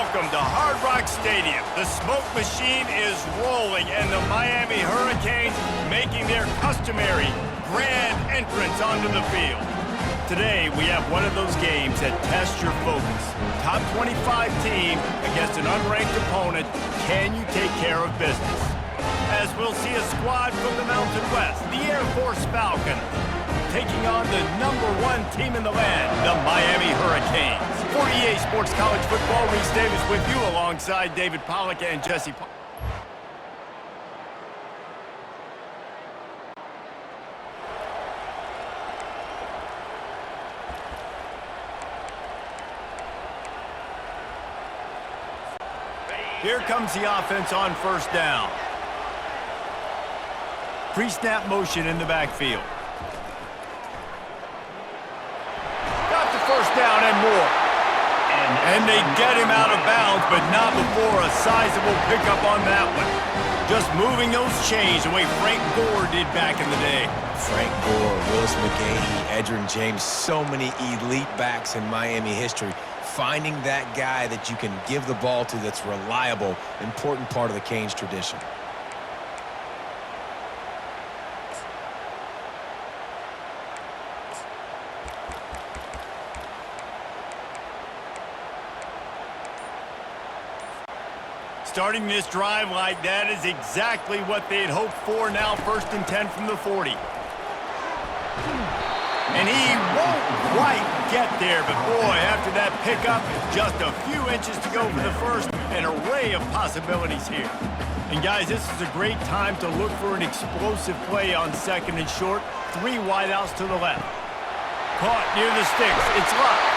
welcome to Hard Rock Stadium. The smoke machine is rolling, and the Miami Hurricanes making their customary grand entrance onto the field. Today, we have one of those games that tests your focus. Top 25 team against an unranked opponent. Can you take care of business? As we'll see a squad from the Mountain West, the Air Force Falcons, taking on the #1 team in the land, the Miami Hurricanes. For EA Sports College Football, Reese Davis with you alongside David Pollack and Jesse Pollack. Here comes the offense on first down. Pre-snap motion in the backfield. Got the first down and more. And they get him out of bounds, but not before a sizable pickup on that one. Just moving those chains the way Frank Gore did back in the day. Frank Gore, Willis McGahee, Edgerrin James, so many elite backs in Miami history. Finding that guy that you can give the ball to that's reliable, important part of the Canes tradition. Starting this drive like that is exactly what they had hoped for. Now 1st and 10 from the 40. And he won't quite get there, but boy, after that pickup, just a few inches to go for the first. An array of possibilities here. And guys, this is a great time to look for an explosive play on 2nd and short. 3 wideouts to the left. Caught near the sticks. It's Luck.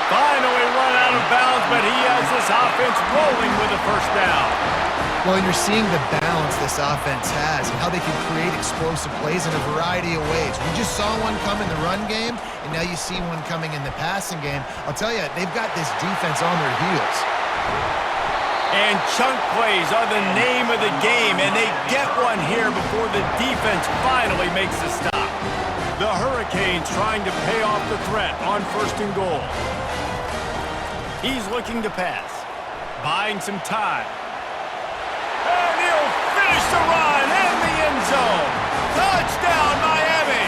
Finally run out of bounds, but he has this offense rolling with a first down. Well, you're seeing the balance this offense has and how they can create explosive plays in a variety of ways. We just saw one come in the run game, and now you see one coming in the passing game. I'll tell you, they've got this defense on their heels. And chunk plays are the name of the game, and they get one here before the defense finally makes a stop. The Hurricanes trying to pay off the threat on 1st and goal. He's looking to pass, buying some time. And he'll finish the run in the end zone. Touchdown, Miami!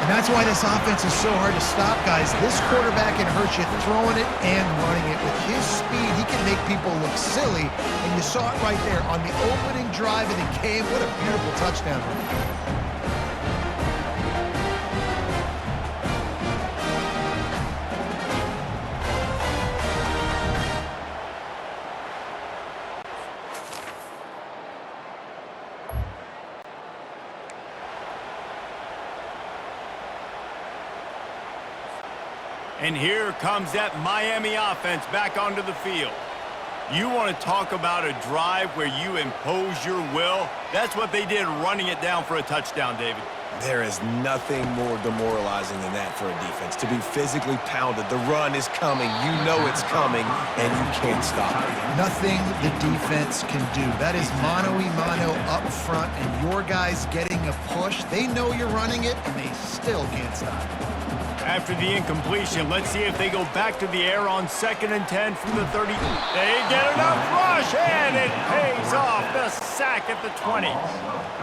And that's why this offense is so hard to stop, guys. This quarterback can hurt you throwing it and running it. With his speed, he can make people look silly. And you saw it right there on the opening drive of the game. What a beautiful touchdown. And here comes that Miami offense back onto the field. You want to talk about a drive where you impose your will? That's what they did, running it down for a touchdown, David. There is nothing more demoralizing than that for a defense. To be physically pounded, the run is coming, you know it's coming, and you can't stop it. Nothing the defense can do. That is mano-a-mano up front, and your guys getting a push. They know you're running it, and they still can't stop it. After the incompletion, let's see if they go back to the air on 2nd and 10 from the 30. They get enough rush, and it pays off. The sack at the 20.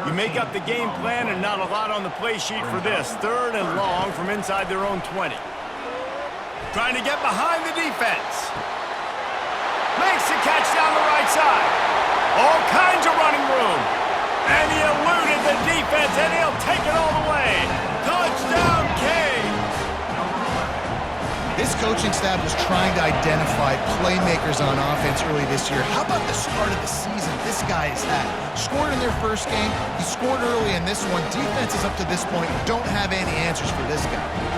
You make up the game plan, and not a lot on the play sheet for this. 3rd and long from inside their own 20. Trying to get behind the defense. Makes the catch down the right side. All kinds of running room. And he eluded the defense, and he'll take it all the way. Touchdown, Canes. This coaching staff was trying to identify playmakers on offense early this year. How about the start of the season this guy has had? Scored in their first game. He scored early in this one. Defenses up to this point don't have any answers for this guy.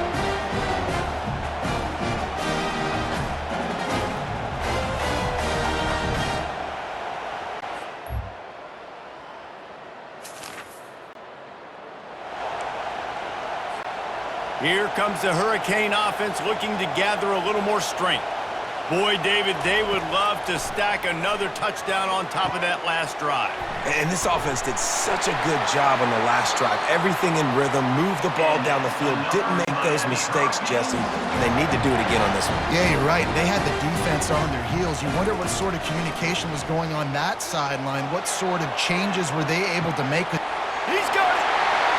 Here comes the Hurricane offense looking to gather a little more strength. Boy, David, they would love to stack another touchdown on top of that last drive. And this offense did such a good job on the last drive. Everything in rhythm, moved the ball down the field, didn't make those mistakes, Jesse, and they need to do it again on this one. Yeah, you're right. They had the defense on their heels. You wonder what sort of communication was going on that sideline. What sort of changes were they able to make? He's got it,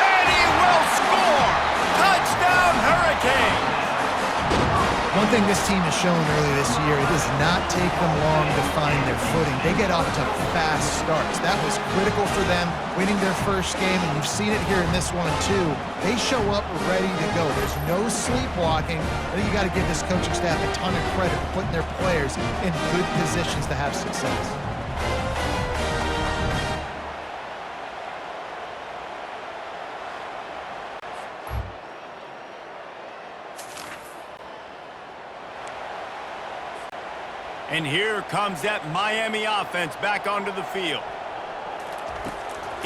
and he will score! Touchdown, Hurricanes! One thing this team has shown earlier this year, it does not take them long to find their footing. They get off to fast starts. That was critical for them, winning their first game, and you've seen it here in this one too. They show up ready to go. There's no sleepwalking. I think you got to give this coaching staff a ton of credit for putting their players in good positions to have success. And here comes that Miami offense back onto the field.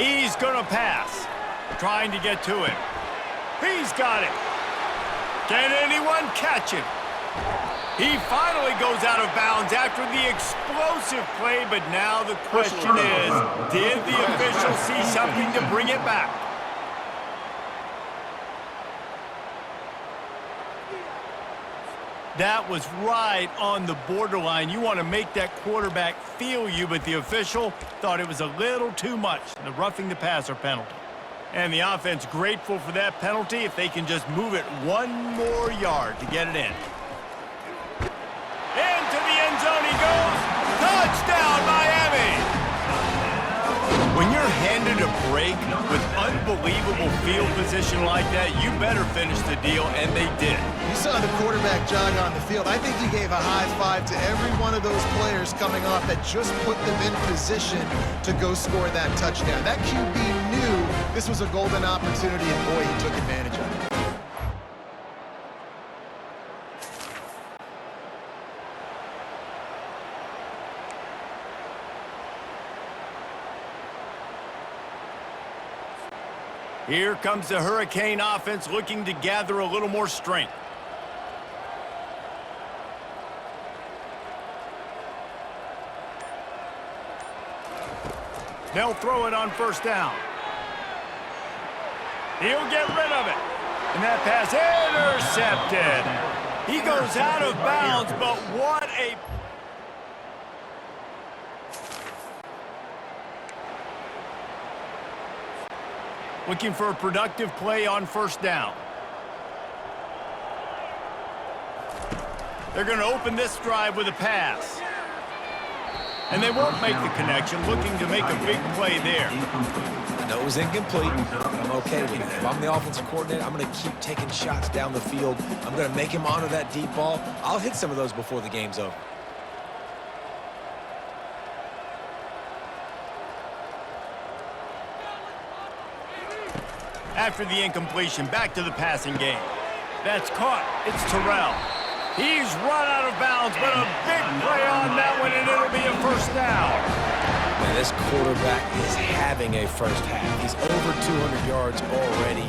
He's going to pass, trying to get to him. He's got it. Can anyone catch him? He finally goes out of bounds after the explosive play, but now the question is, did the official see something to bring it back? That was right on the borderline. You want to make that quarterback feel you, but the official thought it was a little too much, the roughing the passer penalty. And the offense grateful for that penalty if they can just move it one more yard to get it in. Into the end zone he goes. Touchdown, Miami! When you're handed a break with unbelievable field position like that, you better finish the deal, and they did. You saw the quarterback jog on the field. I think he gave a high five to every one of those players coming off that just put them in position to go score that touchdown. That QB knew this was a golden opportunity, and boy, he took advantage of it. Here comes the Hurricane offense looking to gather a little more strength. They'll throw it on first down. He'll get rid of it. And that pass intercepted. He goes out of bounds, but what a... Looking for a productive play on first down. They're going to open this drive with a pass. And they won't make the connection, looking to make a big play there. I know it was incomplete, but I'm okay with it. If I'm the offensive coordinator, I'm going to keep taking shots down the field. I'm going to make him honor that deep ball. I'll hit some of those before the game's over. After the incompletion, back to the passing game. That's caught. It's Terrell. He's run out of bounds, but a big play on that one, and it'll be a first down. Man, this quarterback is having a first half. He's over 200 yards already,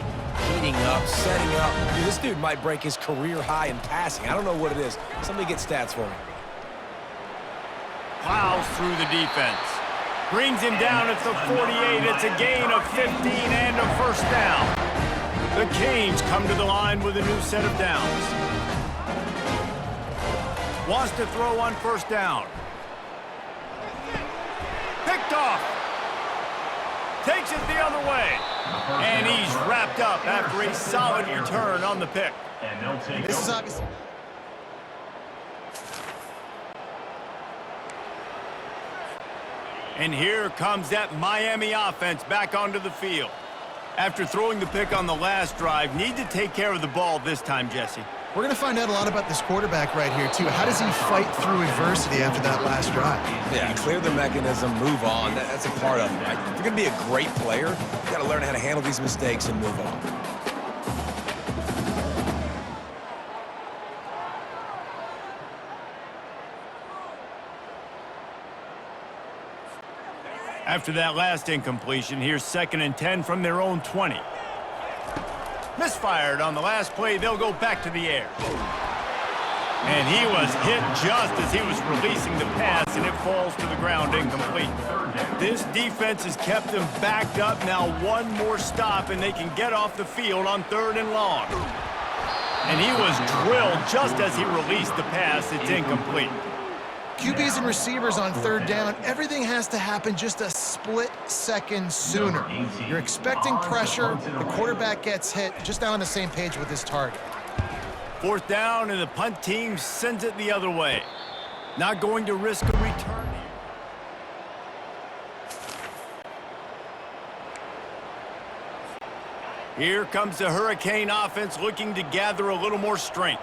heating up, setting up. Dude, this dude might break his career high in passing. I don't know what it is. Somebody get stats for me. Plows through the defense. Brings him down at the 48. It's a gain of 15 and a first down. The Canes come to the line with a new set of downs. Wants to throw on first down. Picked off. Takes it the other way. And he's wrapped up after a solid return on the pick. This is obviously... And here comes that Miami offense back onto the field. After throwing the pick on the last drive, need to take care of the ball this time, Jesse. We're going to find out a lot about this quarterback right here, too. How does he fight through adversity after that last drive? Yeah, clear the mechanism, move on. That's a part of it, right? If you're going to be a great player, you got to learn how to handle these mistakes and move on. After that last incompletion, here's 2nd and 10 from their own 20. Misfired on the last play. They'll go back to the air. And he was hit just as he was releasing the pass, and it falls to the ground incomplete. This defense has kept them backed up. Now one more stop, and they can get off the field on 3rd and long. And he was drilled just as he released the pass. It's incomplete. QBs and receivers on 3rd down, everything has to happen just a split second sooner. You're expecting pressure, the quarterback gets hit, just not on the same page with his target. 4th down, and the punt team sends it the other way. Not going to risk a return here. Here comes the Hurricane offense looking to gather a little more strength.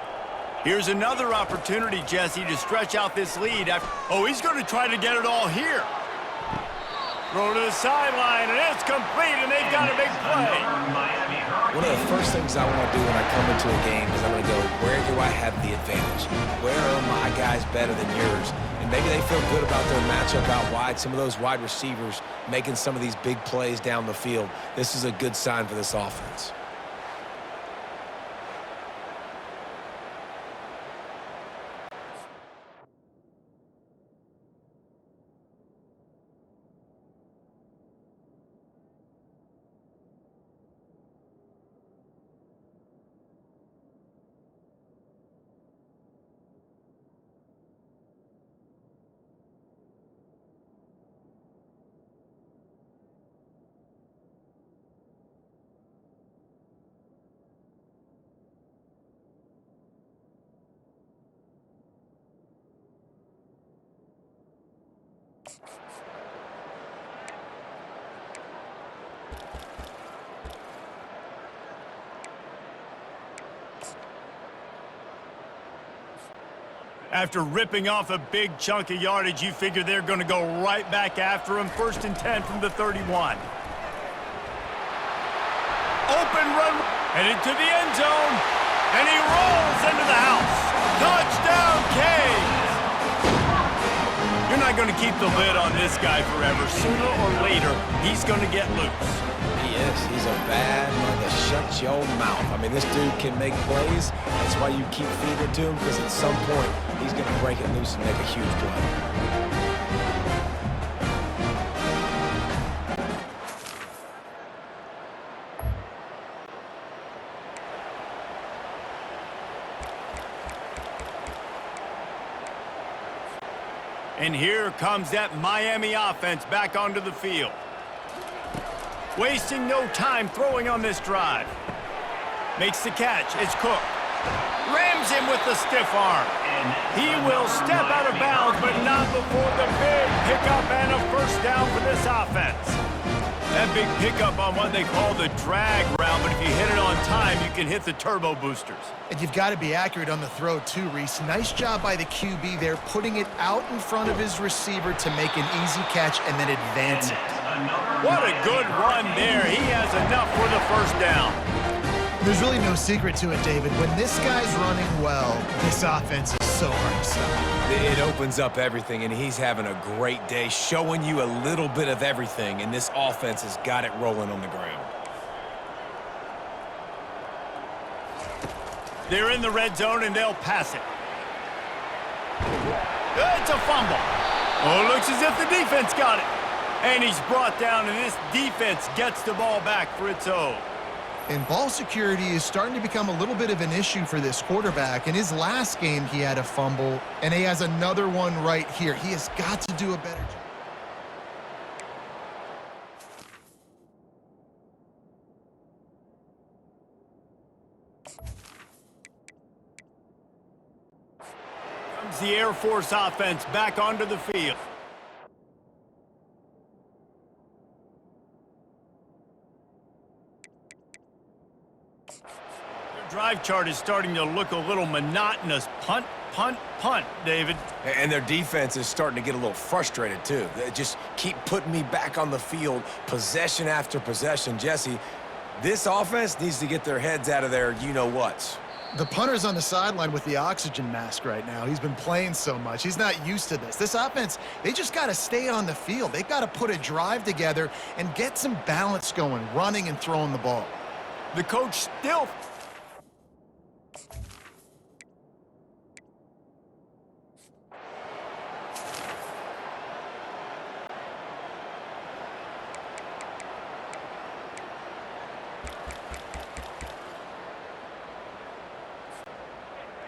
Here's another opportunity, Jesse, to stretch out this lead. Oh, he's going to try to get it all here. Throw to the sideline, and it's complete, and they've got a big play. One of the first things I want to do when I come into a game is I'm going to go, where do I have the advantage? Where are my guys better than yours? And maybe they feel good about their matchup out wide. Some of those wide receivers making some of these big plays down the field. This is a good sign for this offense. After ripping off a big chunk of yardage, you figure they're going to go right back after him. 1st and 10 from the 31. Open run, headed to the end zone, and he rolls into the house. Touchdown, Canes! You're not going to keep the lid on this guy forever. Sooner or later, he's going to get loose. He is. He's a bad mother. Shut your mouth. I mean, this dude can make plays. That's why you keep feeding it to him, because at some point, he's going to break it loose and make a huge play. And here comes that Miami offense back onto the field. Wasting no time throwing on this drive. Makes the catch. It's Cook. Rams him with the stiff arm. He will step out of bounds, but not before the big pickup and a 1st down for this offense. That big pickup on what they call the drag route, but if you hit it on time, you can hit the turbo boosters. And you've got to be accurate on the throw too, Reese. Nice job by the QB there, putting it out in front of his receiver to make an easy catch and then advance it. What a good run there. He has enough for the 1st down. There's really no secret to it, David. When this guy's running well, this offense is so hard to stop. It opens up everything, and he's having a great day, showing you a little bit of everything, and this offense has got it rolling on the ground. They're in the red zone, and they'll pass it. It's a fumble. Oh, it looks as if the defense got it. And he's brought down, and this defense gets the ball back for its own. And ball security is starting to become a little bit of an issue for this quarterback. In his last game, he had a fumble, and he has another one right here. He has got to do a better job. Comes the Air Force offense back onto the field. Drive chart is starting to look a little monotonous. Punt, punt, punt, David. And their defense is starting to get a little frustrated, too. They just keep putting me back on the field, possession after possession. Jesse, this offense needs to get their heads out of their you-know-whats. The punter's on the sideline with the oxygen mask right now. He's been playing so much. He's not used to this. This offense, they just got to stay on the field. They've got to put a drive together and get some balance going, running and throwing the ball.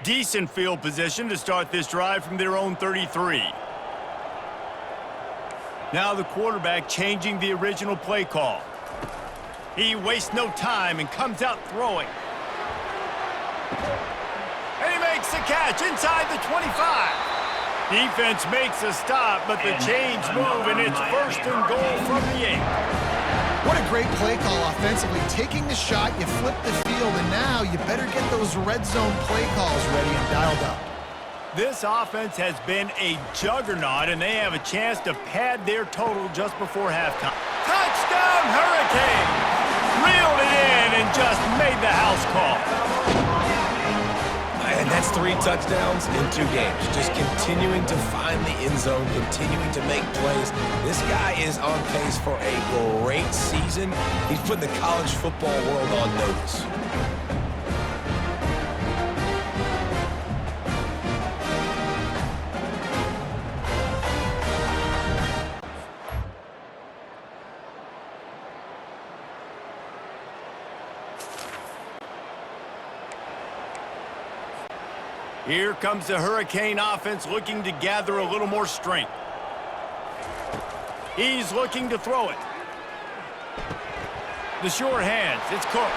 Decent field position to start this drive from their own 33. Now the quarterback changing the original play call. He wastes no time and comes out throwing. And he makes the catch inside the 25. Defense makes a stop, but the chains move, and it's 1st and goal from the 8. What a great play call offensively. Taking the shot, you flip the field, and now you better get those red zone play calls ready and dialed up. This offense has been a juggernaut, and they have a chance to pad their total just before halftime. Touchdown, Hurricane! Reeled it in and just made the house call. And that's 3 touchdowns in 2 games. Just continuing to find the end zone, continuing to make plays. This guy is on pace for a great season. He's putting the college football world on notice. Here comes the Hurricane offense looking to gather a little more strength. He's looking to throw it. The short hands, it's Cook.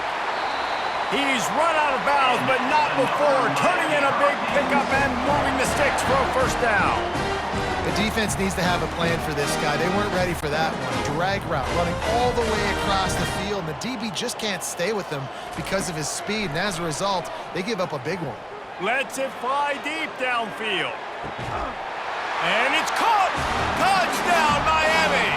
He's run out of bounds, but not before turning in a big pickup and moving the sticks for a 1st down. The defense needs to have a plan for this guy. They weren't ready for that one. Drag route, running all the way across the field, and the DB just can't stay with him because of his speed, and as a result, they give up a big one. Lets it fly deep downfield. And it's caught! Touchdown, Miami!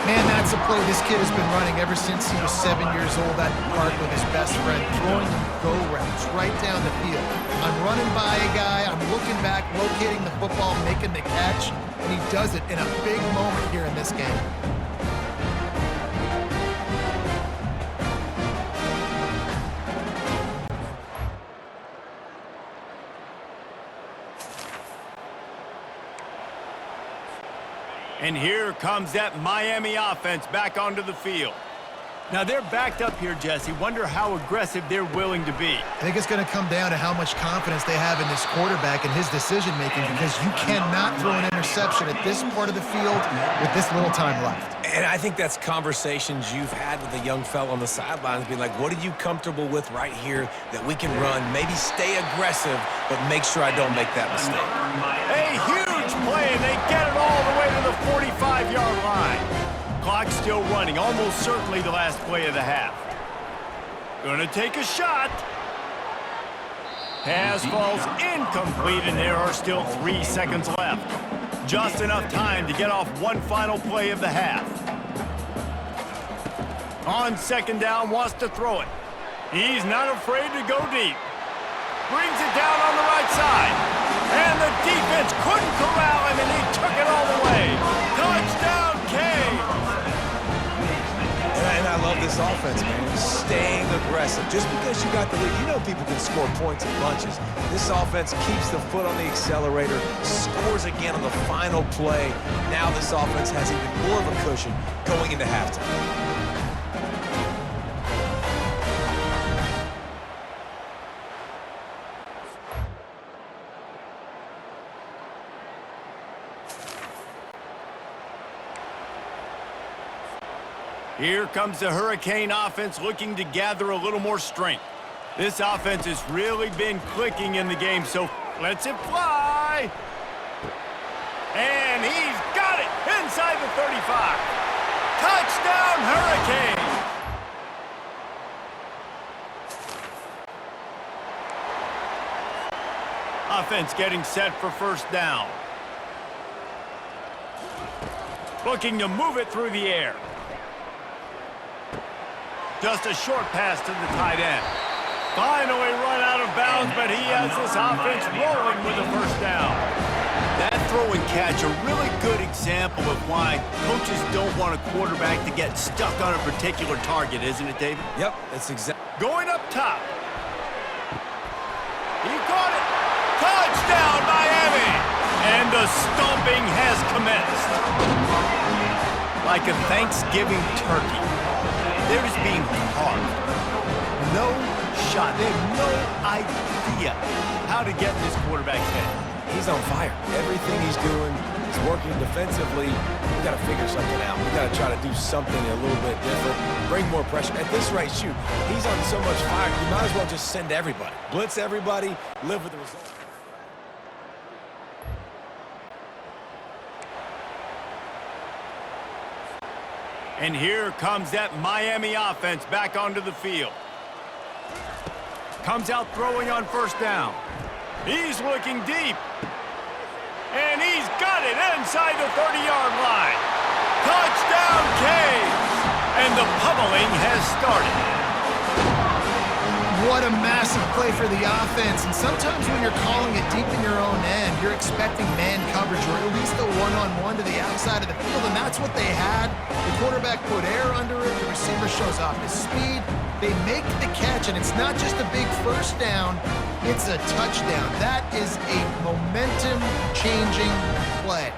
Man, that's a play this kid has been running ever since he was 7 years old at the park with his best friend, throwing go routes right down the field. I'm running by a guy, I'm looking back, locating the football, making the catch, and he does it in a big moment here in this game. And here comes that Miami offense back onto the field. Now they're backed up here, Jesse. Wonder how aggressive they're willing to be. I think it's going to come down to how much confidence they have in this quarterback and his decision-making, because you cannot throw an interception at this part of the field with this little time left. And I think that's conversations you've had with a young fella on the sidelines, being like, what are you comfortable with right here that we can run? Maybe stay aggressive, but make sure I don't make that mistake. A huge play, and they get it all the way to the 45-yard line. Clock's still running, almost certainly the last play of the half. Gonna take a shot. Pass falls incomplete, and there are still 3 seconds left. Just enough time to get off one final play of the half. On 2nd down, wants to throw it. He's not afraid to go deep. Brings it down on the right side. And the defense couldn't corral him, and he took it all the way. Touchdown, Canes! And I love this offense, man. Staying aggressive. Just because you got the lead, you know people can score points in bunches. This offense keeps the foot on the accelerator, scores again on the final play. Now this offense has even more of a cushion going into halftime. Here comes the Hurricane offense looking to gather a little more strength. This offense has really been clicking in the game, so lets it fly. And he's got it inside the 35. Touchdown, Hurricane! Offense getting set for 1st down. Looking to move it through the air. Just a short pass to the tight end. Finally run out of bounds, but he has this offense rolling with a 1st down. That throw and catch, a really good example of why coaches don't want a quarterback to get stuck on a particular target, isn't it, David? Yep, that's exactly. Going up top. He caught it. Touchdown, Miami! And the stomping has commenced. Like a Thanksgiving turkey. They're just being carved. No shot. They have no idea how to get in this quarterback's head. He's on fire. Everything he's doing is working defensively. We got to figure something out. We got to try to do something a little bit different. Bring more pressure. At this rate, shoot, he's on so much fire, you might as well just send everybody. Blitz everybody, live with the result. And here comes that Miami offense back onto the field. Comes out throwing on first down. He's looking deep. And he's got it inside the 30-yard line. Touchdown, Canes! And the pummeling has started. What a massive play for the offense. And sometimes when you're calling it deep in your own end, you're expecting man coverage or at least a one-on-one to the outside of the field, and that's what they had. The quarterback put air under it. The receiver shows off his speed. They make the catch, and it's not just a big first down. It's a touchdown. That is a momentum-changing play.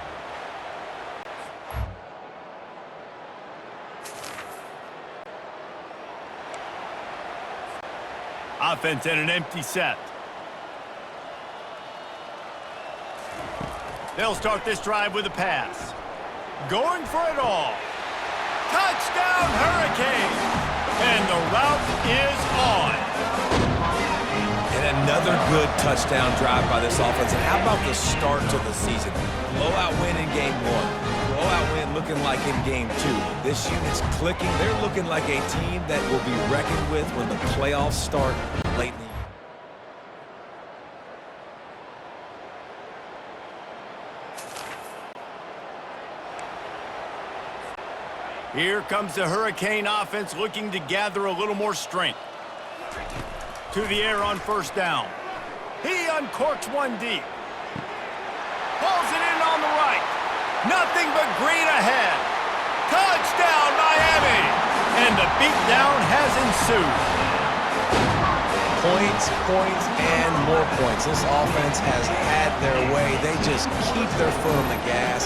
Offense in an empty set. They'll start this drive with a pass. Going for it all. Touchdown, Hurricanes! And the route is on. And another good touchdown drive by this offense. And how about the start to the season? Blowout win in game one. Blowout win looking like in game two. This unit's clicking. They're looking like a team that will be reckoned with when the playoffs start late in the year. Here comes the Hurricane offense looking to gather a little more strength. To the air on first down. He uncorks one deep. Pulls it in on the right. Nothing but green ahead. Touchdown, Miami! And the beatdown has ensued. Points, points, and more points. This offense has had their way. They just keep their foot on the gas,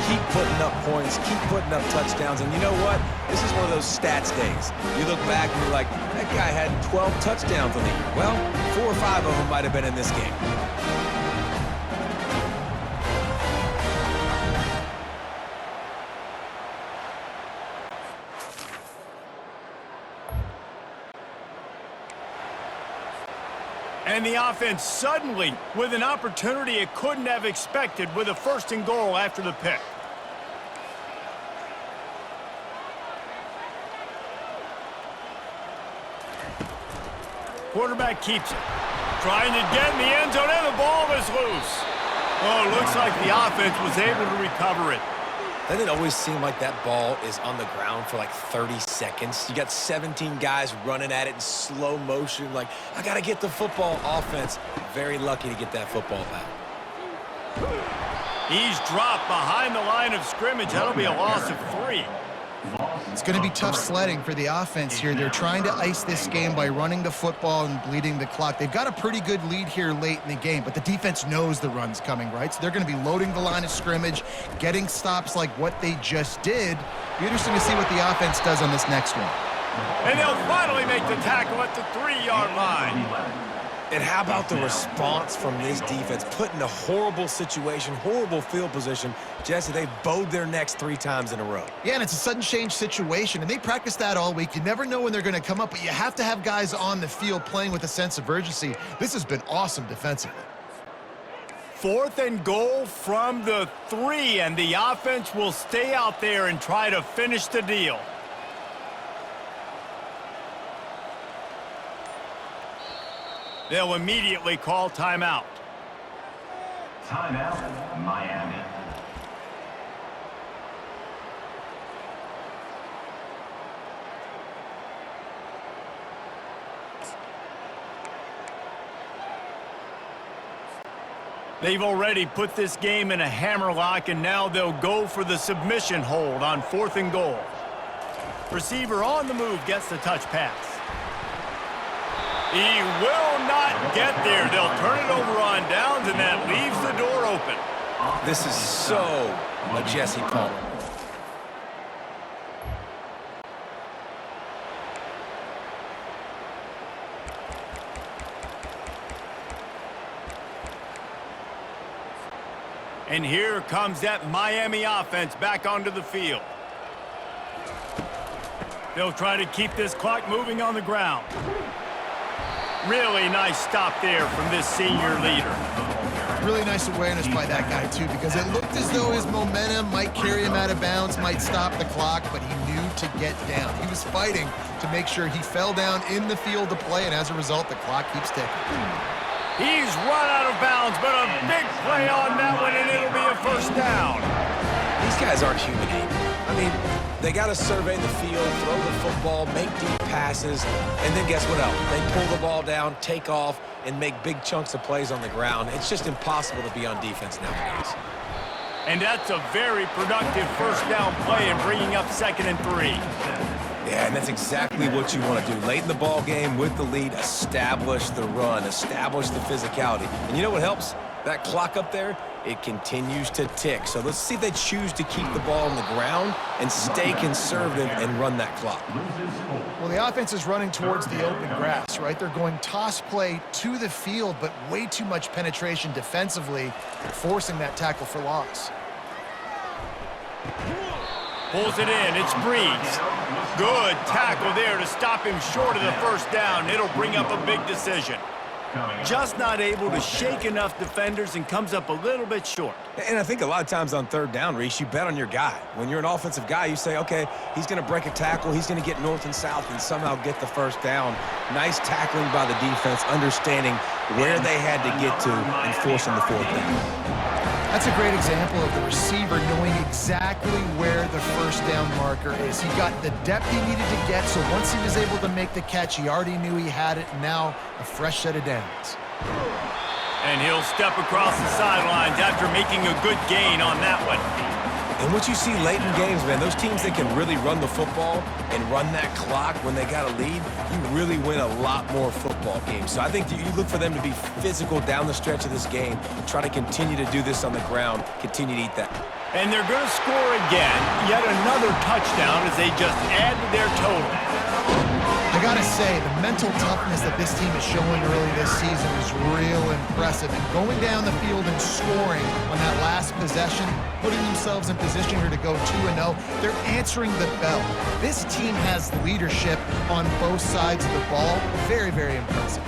keep putting up points, keep putting up touchdowns. And you know what? This is one of those stats days. You look back and you're like, that guy had 12 touchdowns on the year. Well, 4 or 5 of them might have been in this game. And the offense suddenly with an opportunity it couldn't have expected with a first and goal after the pick. Quarterback keeps it. Trying to get in the end zone, and the ball is loose. Oh, it looks like the offense was able to recover it. Doesn't it always seem like that ball is on the ground for like 30 seconds? You got 17 guys running at it in slow motion. Like, I got to get the football. Offense, very lucky to get that football back. He's dropped behind the line of scrimmage. That'll be a loss of 3. It's going to be tough sledding for the offense here. They're trying to ice this game by running the football and bleeding the clock. They've got a pretty good lead here late in the game, but the defense knows the run's coming, right? So they're going to be loading the line of scrimmage, getting stops like what they just did. Be interesting to see what the offense does on this next one. And they'll finally make the tackle at the 3-yard line. And how about the response from this defense? Put in a horrible situation, horrible field position. Jesse, they've bowed their necks 3 times in a row. Yeah, and it's a sudden change situation, and they practice that all week. You never know when they're going to come up, but you have to have guys on the field playing with a sense of urgency. This has been awesome defensively. 4th and goal from the 3, and the offense will stay out there and try to finish the deal. They'll immediately call timeout. Timeout, Miami. They've already put this game in a hammerlock, and now they'll go for the submission hold on 4th and goal. Receiver on the move gets the touch pass. He will not get there. They'll turn it over on downs, and that leaves the door open. This is so a Jesse Palmer. And here comes that Miami offense back onto the field. They'll try to keep this clock moving on the ground. Really nice stop there from this senior leader. Really nice awareness by that guy, too, because it looked as though his momentum might carry him out of bounds, might stop the clock, but he knew to get down. He was fighting to make sure he fell down in the field to play, and as a result, the clock keeps ticking. He's run out of bounds, but a big play on that one, and it'll be a first down. These guys aren't human. I mean, they got to survey the field, throw the football, make deep passes, and then guess what else? They pull the ball down, take off, and make big chunks of plays on the ground. It's just impossible to be on defense nowadays. And that's a very productive first down play in bringing up 2nd and 3. Yeah, and that's exactly what you want to do. Late in the ball game with the lead, establish the run, establish the physicality. And you know what helps? That clock up there, it continues to tick. So let's see if they choose to keep the ball on the ground and stay conservative and run that clock. Well, the offense is running towards the open grass, right? They're going toss play to the field, but way too much penetration defensively, forcing that tackle for loss. Pulls it in. It's Breeze. Good tackle there to stop him short of the first down. It'll bring up a big decision. Just not able to shake enough defenders and comes up a little bit short. And I think a lot of times on 3rd down, Reese, you bet on your guy. When you're an offensive guy, you say, okay, he's going to break a tackle, he's going to get north and south and somehow get the first down. Nice tackling by the defense, understanding where they had to get to and forcing the 4th down. That's a great example of the receiver knowing exactly where the first down marker is. He got the depth he needed to get, so once he was able to make the catch, he already knew he had it, and now a fresh set of downs. And he'll step across the sidelines after making a good gain on that one. And what you see late in games, man, those teams that can really run the football and run that clock when they got a lead, you really win a lot more football games. So I think that you look for them to be physical down the stretch of this game, try to continue to do this on the ground, continue to eat that. And they're going to score again, yet another touchdown as they just add to their total. I gotta say, the mental toughness that this team is showing early this season is real impressive. And going down the field and scoring on that last possession, putting themselves in position here to go 2-0, they're answering the bell. This team has leadership on both sides of the ball. Very, very impressive.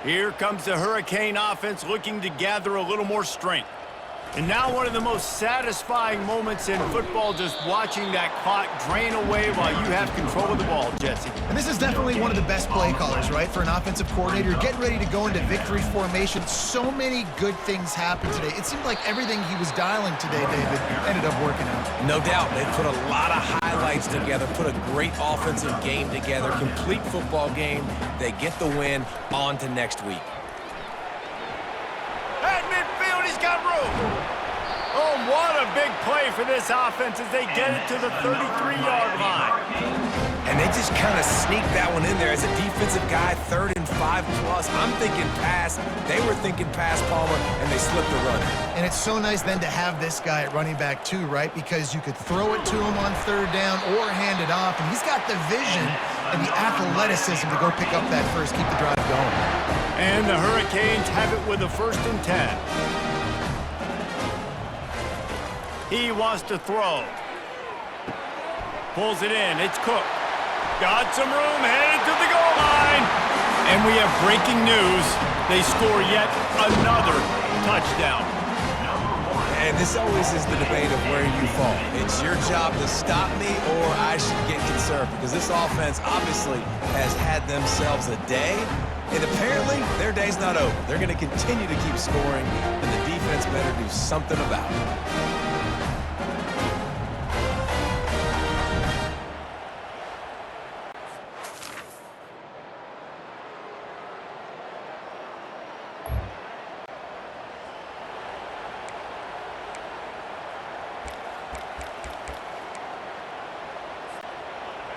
Here comes the Hurricane offense looking to gather a little more strength. And now one of the most satisfying moments in football, just watching that clock drain away while you have control of the ball, Jesse. And this is definitely one of the best play callers, right, for an offensive coordinator. Getting ready to go into victory formation. So many good things happened today. It seemed like everything he was dialing today, David, ended up working out. No doubt. They put a lot of highlights together, put a great offensive game together, complete football game. They get the win. On to next week. At midfield, he's got room. Oh, what a big play for this offense as they get it to the 33-yard line. And they just kind of sneak that one in there. As a defensive guy, 3rd and 5+. I'm thinking pass. They were thinking pass, Palmer, and they slipped the run. And it's so nice then to have this guy at running back too, right? Because you could throw it to him on 3rd down or hand it off. And he's got the vision and the athleticism to go pick up that first, keep the drive going. And the Hurricanes have it with a 1st and 10. He wants to throw. Pulls it in. It's Cook. Got some room, headed to the goal line. And we have breaking news. They score yet another touchdown. And this always is the debate of where you fall. It's your job to stop me or I should get conservative. Because this offense obviously has had themselves a day. And apparently, their day's not over. They're going to continue to keep scoring, and the defense better do something about it.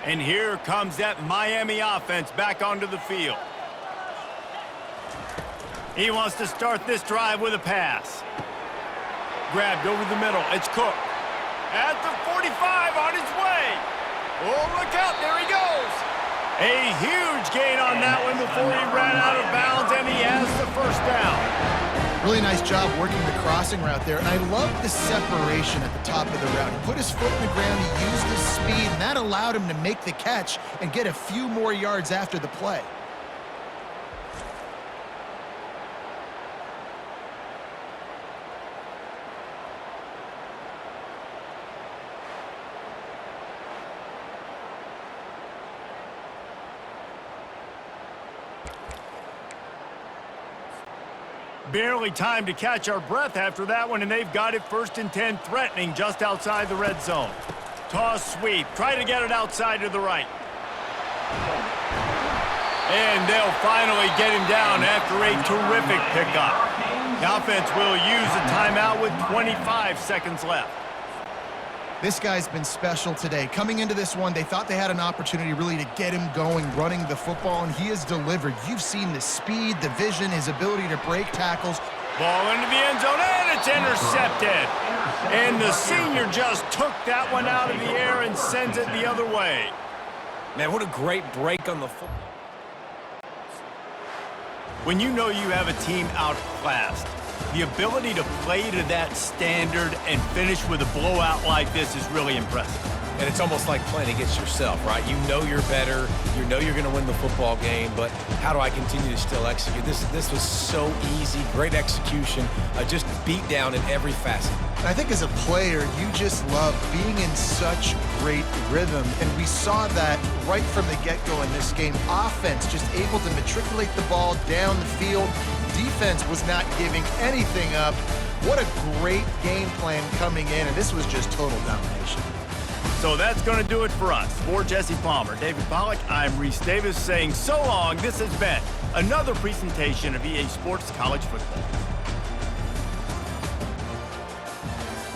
And here comes that Miami offense back onto the field. He wants to start this drive with a pass. Grabbed over the middle. It's Cook. At the 45 on his way. Oh, look out, there he goes. A huge gain on that one before he ran out of bounds, and he has the first down. Really nice job working the crossing route there, and I love the separation at the top of the route. He put his foot in the ground, he used his speed, and that allowed him to make the catch and get a few more yards after the play. Barely time to catch our breath after that one, and they've got it 1st and 10, threatening just outside the red zone. Toss sweep, try to get it outside to the right. And they'll finally get him down after a terrific pickup. The offense will use a timeout with 25 seconds left. This guy's been special today. Coming into this one, they thought they had an opportunity really to get him going, running the football, and he has delivered. You've seen the speed, the vision, his ability to break tackles. Ball into the end zone, and it's intercepted. And the senior just took that one out of the air and sends it the other way. Man, what a great break on the football. When you know you have a team outclassed, the ability to play to that standard and finish with a blowout like this is really impressive. And it's almost like playing against yourself, right? You know you're better. You know you're going to win the football game, but how do I continue to still execute? This was so easy, great execution, just beat down in every facet. And I think as a player, you just love being in such great rhythm, and we saw that right from the get-go in this game. Offense just able to matriculate the ball down the field. Defense was not giving anything up. What a great game plan coming in, and this was just total domination. So that's going to do it for us. For Jesse Palmer, David Pollack, I'm Reese Davis saying so long. This has been another presentation of EA Sports College Football.